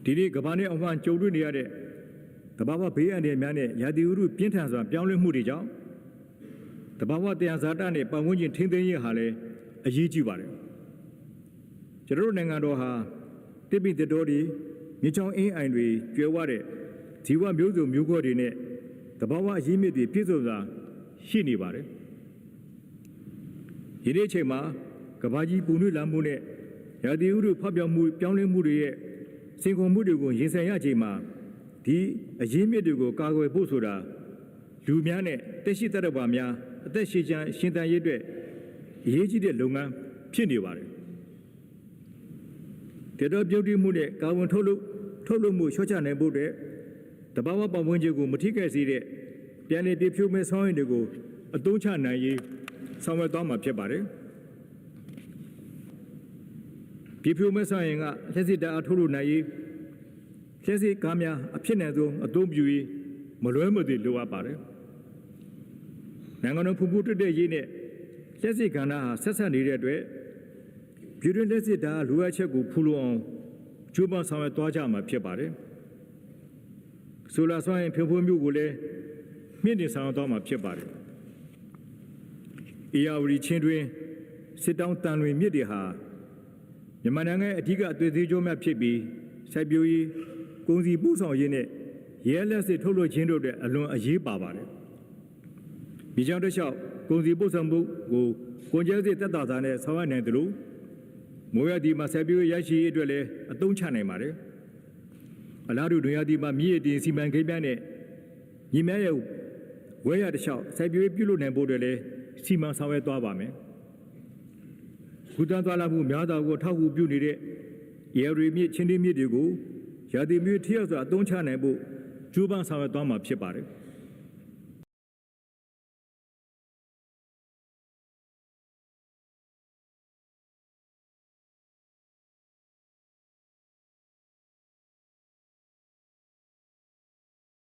ဒီနေ့ကမ္ဘာနဲ့အဝှမ်းကြုံတွေ့နေရတဲ့သဘာဝဘေးအန္တရာယ်များနဲ့ရာသီဥတုပြင်းထန်စွာပြောင်းလဲမှုတွေကြောင့်သဘာဝတရားဇာတနဲ့ပတ်ဝန်းကျင်ထိန်းသိမ်းရေးဟာလည်းအရေးကြီးပါတယ်ကျွန်တော်တို့နိုင်ငံတော်ဟာတစ်ပိတတော်တွေမြေချောင်းအင်းအိုင်တွေကျွဲဝတဲ့ဇီဝမျိုးစုံမျိုးကောတွေနဲ့သဘာဝအရင်းမြစ်တွေပြည့်စုံစွာရှိနေပါတယ်ဒီနေ့အချိန်မှာကမ္ဘာကြီးပူနွေးလာမှုနဲ့ရာသီဥတုဖောက်ပြန်မှုပြောင်းလဲမှုတွေရဲ့စင်ကုန်မှုတွေကိုရင်ဆိုင်ရချိန်မှာဒီအရင်းမြစ်တွေကိုကာကွယ်ဖို့ဆိုတာလူများနဲ့တက်ရှိတတ်တော်များအသက်ရှင်ချမ်းရှင်သန်ရေးအတွက်အရေးကြီးတဲ့လုပ်ငန်းဖြစ်နေပါတယ်တေတော်ပြုတ်တိမှုနဲ့ကာဗွန်ထုတ်လုပ်မှုလျှော့ချနိုင်ဖို့တဲ့တဘာဝပတ်ဝန်းကျင်ကိုမထိခိုက်စေတဲ့ပြန်လည်တည်ဖြိုးမဲ့ဆောင်းရင်တွေကိုအသုံးချနိုင်ရေးဆောင်ရွက်သွားမှာဖြစ်ပါတယ်ပြည်ဖြိုးမဲ့ဆောင်းရင်ကလက်စစ်တအားထုတ်လုပ်နိုင်ရေးလက်စစ်ကားများအဖြစ်နိုင်ဆုံးအသုံးပြုရေးမလွဲမသွေလိုအပ်ပါတယ်နိုင်ငံတော်ဖွံ့ဖြိုးတိုးတက်ရေးနဲ့လက်စစ်ကဏ္ဍဟာဆက်ဆက်နေတဲ့အတွက်ပြည်တွင်းလက်စစ်ဓာတ်လိုအပ်ချက်ကိုဖူလုံအောင်ကြိုးပမ်းဆောင်ရွက်သွားကြမှာဖြစ်ပါတယ်ဆိုလာစွမ်းရင်ဖြိုးဖြိုးမျိုးကိုလည်းမြင့်တင်ဆောင်ရွက်သွားမှာဖြစ်ပါတယ်အေယာဝတီချင်းတွင်စစ်တောင်းတန်လွင်မြစ်တွေဟာမြန်မာနိုင်ငံအဓိကအသွေးသေးကြောများဖြစ်ပြီးစိုက်ပျိုးရေးကုန်စည်ပို့ဆောင်ရေးနဲ့ရဲလက်စစ်ထုတ်လုပ်ခြင်းတို့အတွက်အလွန်အရေးပါပါတယ်မြေကြောင်းတစ်လျှောက်ကုန်စည်ပို့ဆောင်မှုကိုကုန်ကျစရိတ်သက်သာစွာနဲ့ဆောင်ရွက်နိုင်သလိုမိုးရာသီမှာစိုက်ပျိုးရေးရရှိရေးအတွက်လည်းအသုံးချနိုင်ပါတယ်အလားတူတွင်ရာသီမှာမြစ်ရည်တင်စီမံကိန်းများနဲ့မြေမြရဲ့ဝဲရတစ်လျှောက်စိုက်ပျိုးရေးပြုလုပ်နိုင်ဖို့အတွက်လည်းစီမံဆောင်ရွက်သွားပါမယ်ကုသသွားလာမှုများစွာကိုထောက်ကူပြုနေတဲ့ရေရီမြစ်ချင်းတွင်းမြစ်တွေကိုရာသီမြစ်ထိရောက်စွာအသုံးချနိုင်ဖို့ကြိုးပမ်းဆောင်ရွက်သွားမှာဖြစ်ပါတယ်